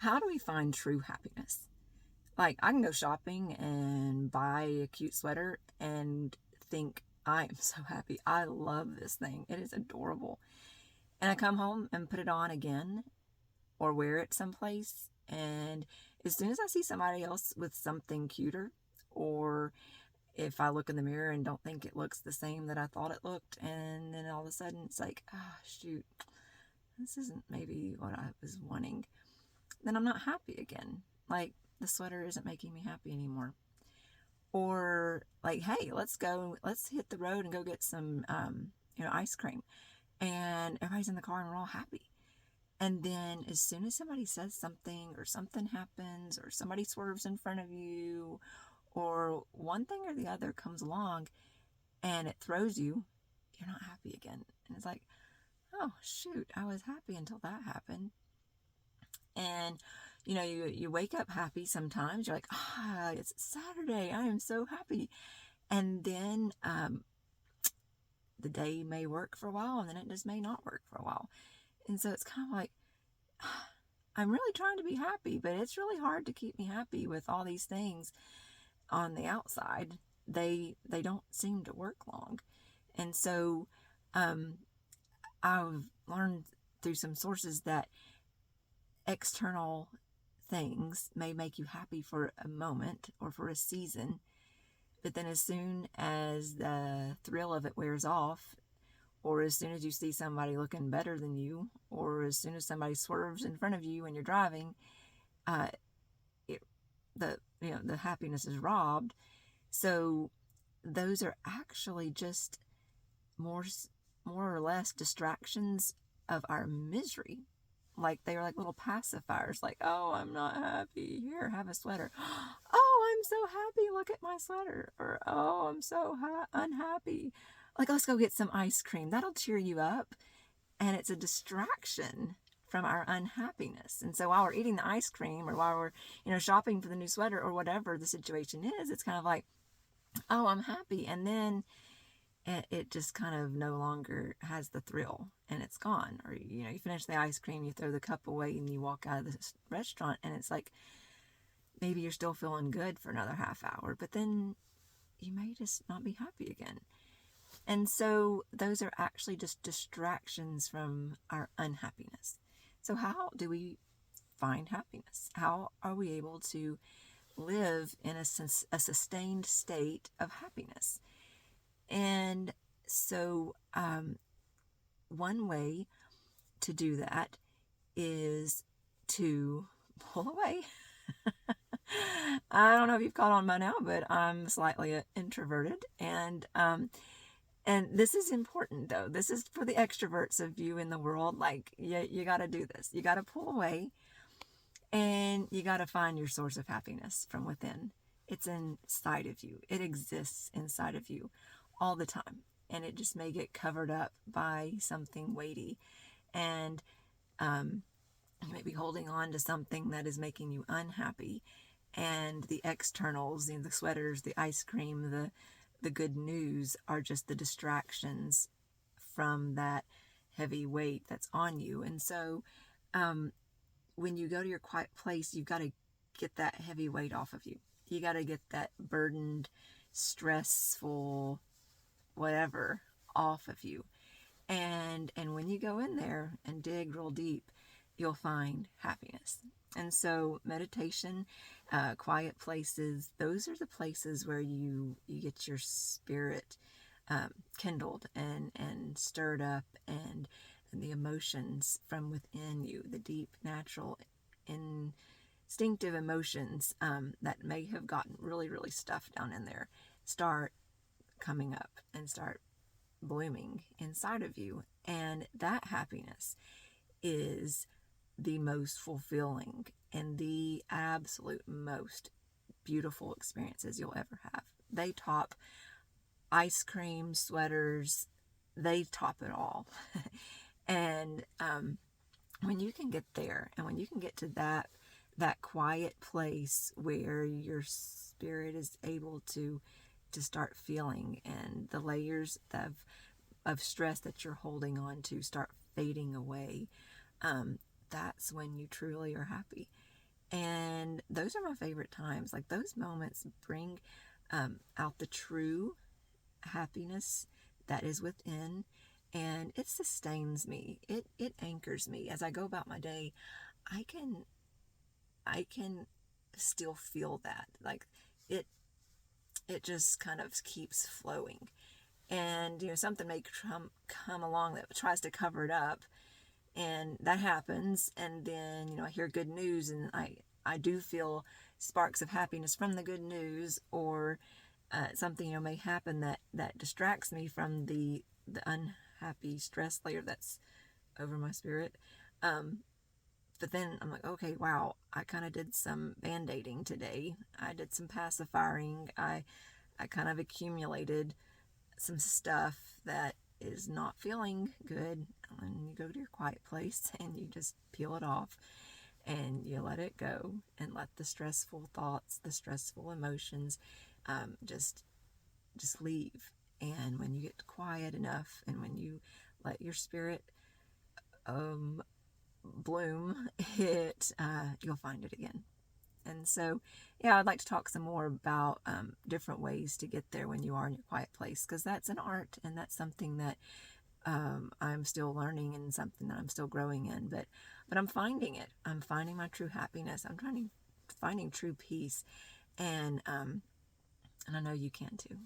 how do we find true happiness? Like, I can go shopping and buy a cute sweater and think, I am so happy. I love this thing. It is adorable. And I come home and put it on again or wear it someplace. And as soon as I see somebody else with something cuter, or if I look in the mirror and don't think it looks the same that I thought it looked, and then all of a sudden it's like, ah, shoot, this isn't maybe what I was wanting, then I'm not happy again. Like, the sweater isn't making me happy anymore. Or like, hey, let's hit the road and go get some, ice cream. And everybody's in the car and we're all happy. And then as soon as somebody says something or something happens or somebody swerves in front of you or one thing or the other comes along and it throws you, you're not happy again. And it's like, oh, shoot, I was happy until that happened. And, you wake up happy sometimes. You're like, it's Saturday. I am so happy. And then the day may work for a while and then it just may not work for a while. And so it's kind of like, I'm really trying to be happy, but it's really hard to keep me happy with all these things on the outside. They don't seem to work long. And so I've learned through some sources that external things may make you happy for a moment or for a season, but then as soon as the thrill of it wears off, or as soon as you see somebody looking better than you, or as soon as somebody swerves in front of you when you're driving, the happiness is robbed. So those are actually just more or less distractions of our misery. Like, they are like little pacifiers, like, oh, I'm not happy, here, have a sweater. Oh, I'm so happy, look at my sweater. Or, oh, I'm so unhappy, like, let's go get some ice cream, that'll cheer you up. And it's a distraction from our unhappiness. And so while we're eating the ice cream or while we're shopping for the new sweater or whatever the situation is, it's kind of like, oh, I'm happy. And then it just kind of no longer has the thrill and it's gone. Or, you finish the ice cream, you throw the cup away and you walk out of the restaurant and it's like, maybe you're still feeling good for another half hour, but then you may just not be happy again. And so those are actually just distractions from our unhappiness. So how do we find happiness? How are we able to live in a sustained state of happiness? And so one way to do that is to pull away. I don't know if you've caught on by now, but I'm slightly introverted. And this is important, though. This is for the extroverts of you in the world. Like, you got to do this. You got to pull away and you got to find your source of happiness from within. It's inside of you. It exists inside of you all the time. And it just may get covered up by something weighty. And you may be holding on to something that is making you unhappy. And the externals, the sweaters, the ice cream, the good news are just the distractions from that heavy weight that's on you. And so when you go to your quiet place, you've got to get that heavy weight off of you. You got to get that burdened, stressful, whatever off of you. And when you go in there and dig real deep, you'll find happiness. And so meditation, quiet places, those are the places where you get your spirit kindled and stirred up, and the emotions from within you, the deep, natural, instinctive emotions that may have gotten really, really stuffed down in there, start coming up and start blooming inside of you. And that happiness is the most fulfilling and the absolute most beautiful experiences you'll ever have. They top ice cream, sweaters, they top it all. And when you can get there, and when you can get to that quiet place where your spirit is able to start feeling, and the layers of stress that you're holding on to start fading away, that's when you truly are happy. And those are my favorite times. Like those moments bring out the true happiness that is within, and it sustains me. It anchors me as I go about my day. I can I can still feel that. Like it it just kind of keeps flowing. And something may come along that tries to cover it up, and that happens. And then I hear good news, and I do feel sparks of happiness from the good news, or something may happen that distracts me from the unhappy stress layer that's over my spirit. But then I'm like, okay, wow, I kind of did some band-aiding today. I did some pacifying. I kind of accumulated some stuff that is not feeling good. And you go to your quiet place and you just peel it off and you let it go, and let the stressful thoughts, the stressful emotions just leave. And when you get quiet enough, and when you let your spirit bloom, you'll find it again. And so, yeah, I'd like to talk some more about different ways to get there when you are in your quiet place, because that's an art, and that's something that I'm still learning, and something that I'm still growing in. But I'm finding it. I'm finding my true happiness. I'm finding true peace, and I know you can too.